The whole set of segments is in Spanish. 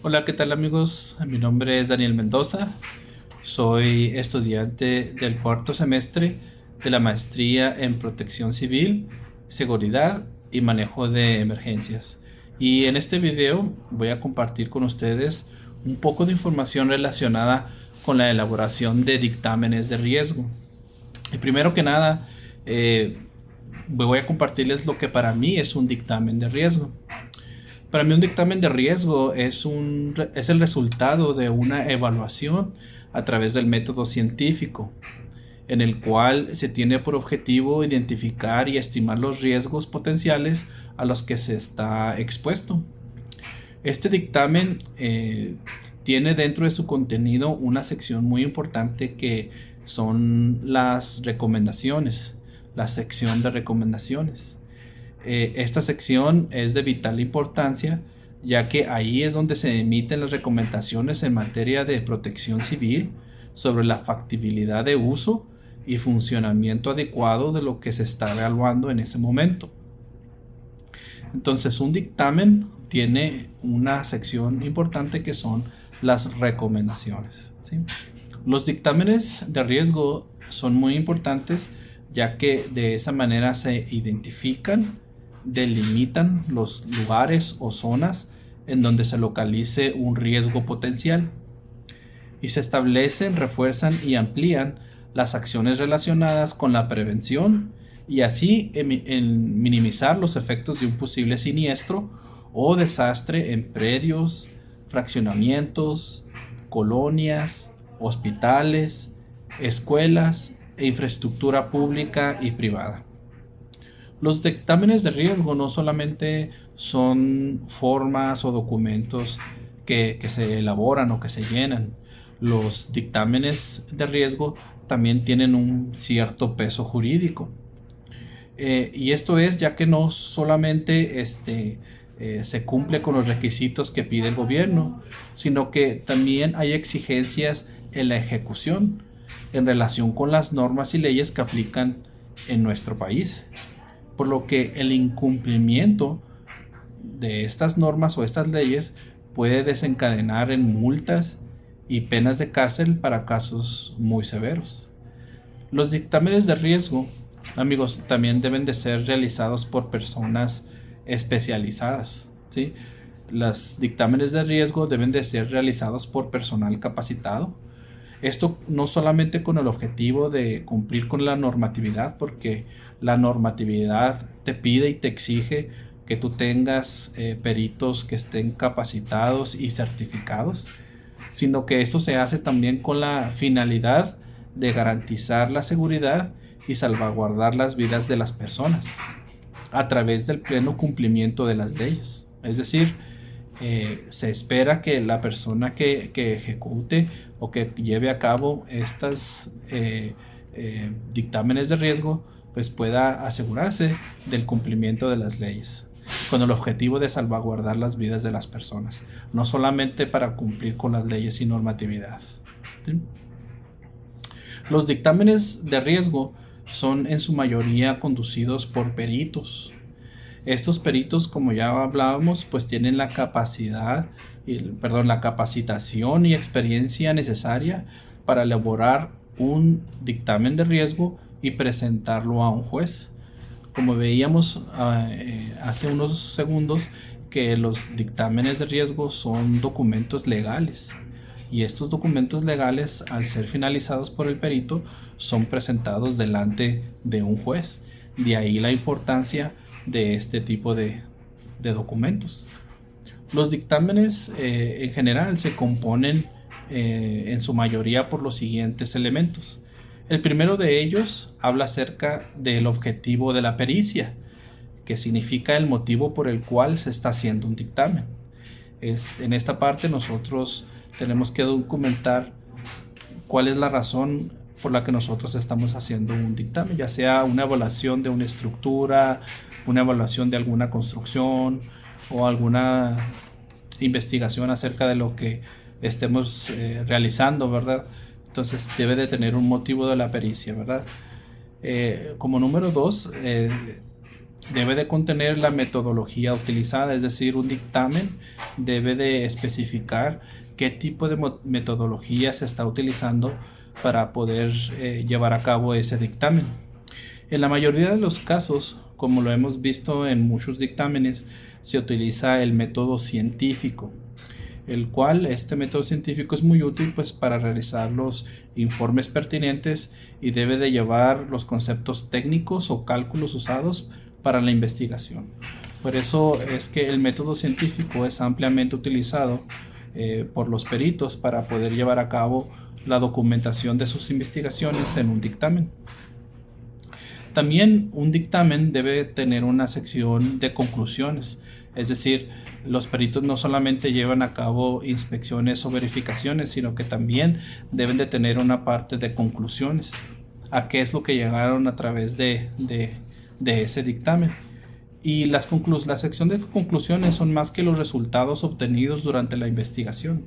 Hola, ¿qué tal amigos? Mi nombre es Daniel Mendoza. Soy estudiante del cuarto semestre de la maestría en Protección Civil, Seguridad y Manejo de Emergencias. Y en este video voy a compartir con ustedes un poco de información relacionada con la elaboración de dictámenes de riesgo. Y primero que nada, voy a compartirles lo que para mí es un dictamen de riesgo. Para mí un dictamen de riesgo es el resultado de una evaluación a través del método científico, en el cual se tiene por objetivo identificar y estimar los riesgos potenciales a los que se está expuesto. Este dictamen tiene dentro de su contenido una sección muy importante que son las recomendaciones, la sección de recomendaciones. Esta sección es de vital importancia, ya que ahí es donde se emiten las recomendaciones en materia de protección civil sobre la factibilidad de uso y funcionamiento adecuado de lo que se está evaluando en ese momento. Entonces, un dictamen tiene una sección importante que son las recomendaciones, ¿sí? Los dictámenes de riesgo son muy importantes, ya que de esa manera se identifican, delimitan los lugares o zonas en donde se localice un riesgo potencial y se establecen, refuerzan y amplían las acciones relacionadas con la prevención y así en minimizar los efectos de un posible siniestro o desastre en predios, fraccionamientos, colonias, hospitales, escuelas e infraestructura pública y privada. Los dictámenes de riesgo no solamente son formas o documentos que se elaboran o que se llenan. Los dictámenes de riesgo también tienen un cierto peso jurídico. Y esto es ya que no solamente se cumple con los requisitos que pide el gobierno, sino que también hay exigencias en la ejecución en relación con las normas y leyes que aplican en nuestro país, por lo que el incumplimiento de estas normas o estas leyes puede desencadenar en multas y penas de cárcel para casos muy severos. Los dictámenes de riesgo, amigos, también deben de ser realizados por personas especializadas, ¿sí? Los dictámenes de riesgo deben de ser realizados por personal capacitado. Esto no solamente con el objetivo de cumplir con la normatividad, porque la normatividad te pide y te exige que tú tengas peritos que estén capacitados y certificados, sino que esto se hace también con la finalidad de garantizar la seguridad y salvaguardar las vidas de las personas a través del pleno cumplimiento de las leyes. Es decir, se espera que la persona que ejecute o que lleve a cabo estas dictámenes de riesgo pues pueda asegurarse del cumplimiento de las leyes con el objetivo de salvaguardar las vidas de las personas, no solamente para cumplir con las leyes y normatividad, ¿sí? Los dictámenes de riesgo son en su mayoría conducidos por peritos. Estos peritos, como ya hablábamos, pues tienen la la capacitación y experiencia necesaria para elaborar un dictamen de riesgo y presentarlo a un juez. Como veíamos hace unos segundos, que los dictámenes de riesgo son documentos legales y estos documentos legales, al ser finalizados por el perito, son presentados delante de un juez. De ahí la importancia de este tipo de documentos. Los dictámenes en general se componen en su mayoría por los siguientes elementos. El primero de ellos habla acerca del objetivo de la pericia, que significa el motivo por el cual se está haciendo un dictamen. En esta parte nosotros tenemos que documentar cuál es la razón por la que nosotros estamos haciendo un dictamen, ya sea una evaluación de una estructura, una evaluación de alguna construcción o alguna investigación acerca de lo que estemos realizando, ¿verdad? Entonces debe de tener un motivo de la pericia, ¿verdad? Como número dos, debe de contener la metodología utilizada, es decir, un dictamen debe de especificar qué tipo de metodología se está utilizando para poder llevar a cabo ese dictamen. En la mayoría de los casos, como lo hemos visto en muchos dictámenes, se utiliza el método científico, el cual este método científico es muy útil pues para realizar los informes pertinentes y debe de llevar los conceptos técnicos o cálculos usados para la investigación. Por eso es que el método científico es ampliamente utilizado por los peritos para poder llevar a cabo la documentación de sus investigaciones en un dictamen. También un dictamen debe tener una sección de conclusiones, es decir, los peritos no solamente llevan a cabo inspecciones o verificaciones, sino que también deben de tener una parte de conclusiones, a qué es lo que llegaron a través de ese dictamen. Y la sección de conclusiones son más que los resultados obtenidos durante la investigación,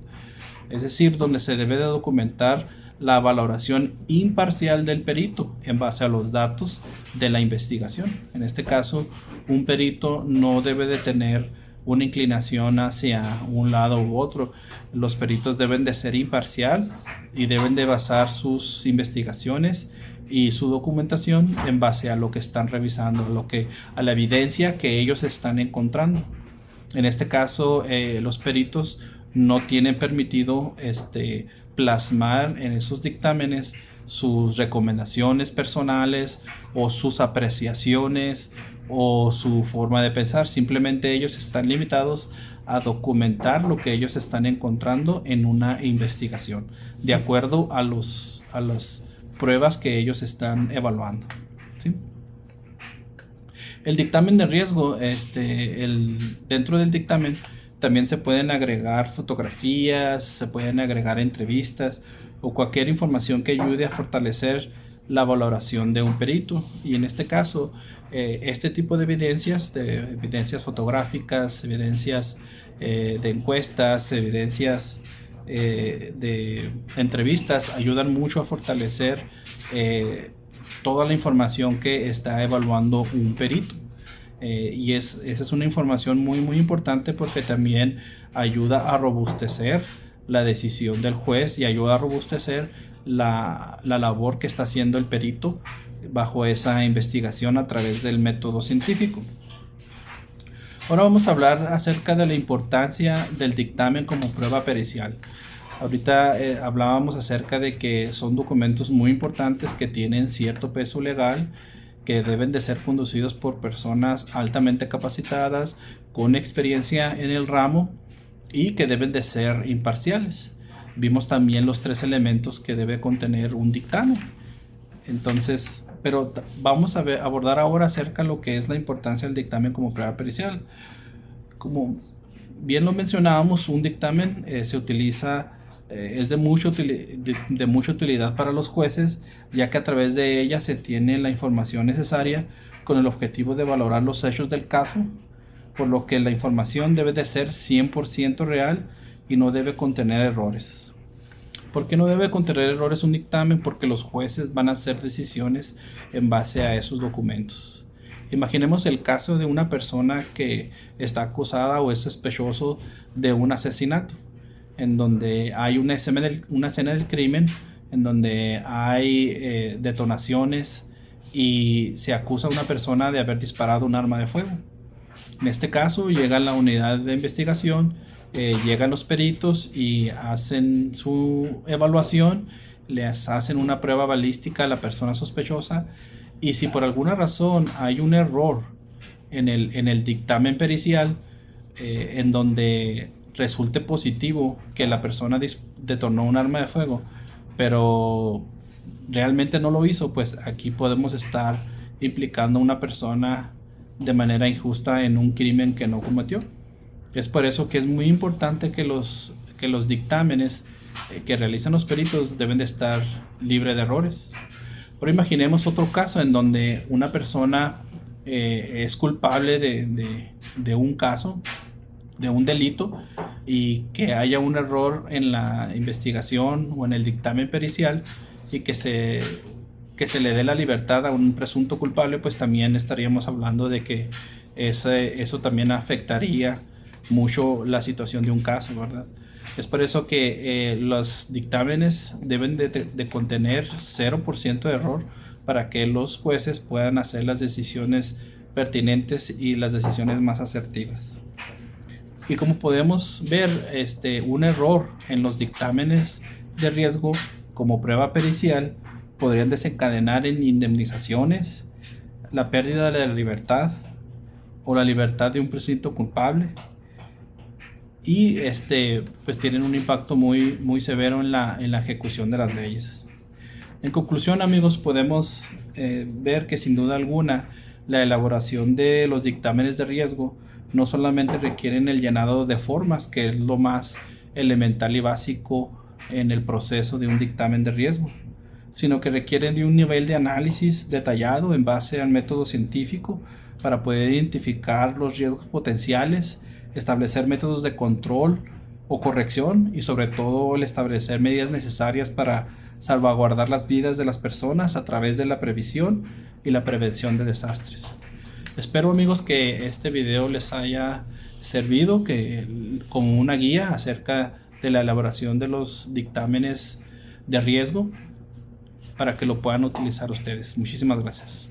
es decir, donde se debe de documentar la valoración imparcial del perito en base a los datos de la investigación. En este caso, un perito no debe de tener una inclinación hacia un lado u otro. Los peritos deben de ser imparcial y deben de basar sus investigaciones y su documentación en base a lo que están revisando, a la evidencia que ellos están encontrando. En este caso, los peritos no tienen permitido plasmar en esos dictámenes sus recomendaciones personales o sus apreciaciones o su forma de pensar. Simplemente ellos están limitados a documentar lo que ellos están encontrando en una investigación, de acuerdo a las pruebas que ellos están evaluando, ¿sí? El dictamen de riesgo, dentro del dictamen también se pueden agregar fotografías, se pueden agregar entrevistas o cualquier información que ayude a fortalecer la valoración de un perito. Y en este caso, este tipo de evidencias fotográficas, evidencias de encuestas, evidencias de entrevistas, ayudan mucho a fortalecer toda la información que está evaluando un perito. Y esa es una información muy muy importante porque también ayuda a robustecer la decisión del juez y ayuda a robustecer la labor que está haciendo el perito bajo esa investigación a través del método científico. Ahora vamos a hablar acerca de la importancia del dictamen como prueba pericial. Ahorita hablábamos acerca de que son documentos muy importantes que tienen cierto peso legal, que deben de ser conducidos por personas altamente capacitadas, con experiencia en el ramo y que deben de ser imparciales. Vimos también los 3 elementos que debe contener un dictamen. Entonces, pero vamos a abordar ahora acerca de lo que es la importancia del dictamen como prueba pericial. Como bien lo mencionábamos, un dictamen se utiliza, es de mucha utilidad para los jueces, ya que a través de ella se tiene la información necesaria con el objetivo de valorar los hechos del caso, por lo que la información debe de ser 100% real y no debe contener errores. ¿Por qué no debe contener errores un dictamen? Porque los jueces van a hacer decisiones en base a esos documentos. Imaginemos el caso de una persona que está acusada o es sospechoso de un asesinato, en donde hay una escena del crimen, en donde hay detonaciones y se acusa a una persona de haber disparado un arma de fuego. En este caso llega la unidad de investigación, llegan los peritos y hacen su evaluación, les hacen una prueba balística a la persona sospechosa, y si por alguna razón hay un error en el dictamen pericial en donde resulte positivo que la persona detonó un arma de fuego, pero realmente no lo hizo, pues aquí podemos estar implicando a una persona de manera injusta en un crimen que no cometió. Es por eso que es muy importante que los dictámenes que realizan los peritos deben de estar libres de errores. Pero imaginemos otro caso en donde una persona es culpable de un caso, de un delito, y que haya un error en la investigación o en el dictamen pericial y que se que se le dé la libertad a un presunto culpable, pues también estaríamos hablando de que eso también afectaría mucho la situación de un caso, ¿verdad? Es por eso que los dictámenes deben de contener 0% de error para que los jueces puedan hacer las decisiones pertinentes y las decisiones más asertivas. Y como podemos ver, un error en los dictámenes de riesgo como prueba pericial podrían desencadenar en indemnizaciones, la pérdida de la libertad o la libertad de un presunto culpable, y pues tienen un impacto muy severo en la ejecución de las leyes. En conclusión, amigos, podemos ver que sin duda alguna la elaboración de los dictámenes de riesgo no solamente requieren el llenado de formas, que es lo más elemental y básico en el proceso de un dictamen de riesgo, sino que requieren de un nivel de análisis detallado en base al método científico para poder identificar los riesgos potenciales, establecer métodos de control o corrección y sobre todo el establecer medidas necesarias para salvaguardar las vidas de las personas a través de la previsión y la prevención de desastres. Espero, amigos, que este video les haya servido como una guía acerca de la elaboración de los dictámenes de riesgo para que lo puedan utilizar ustedes. Muchísimas gracias.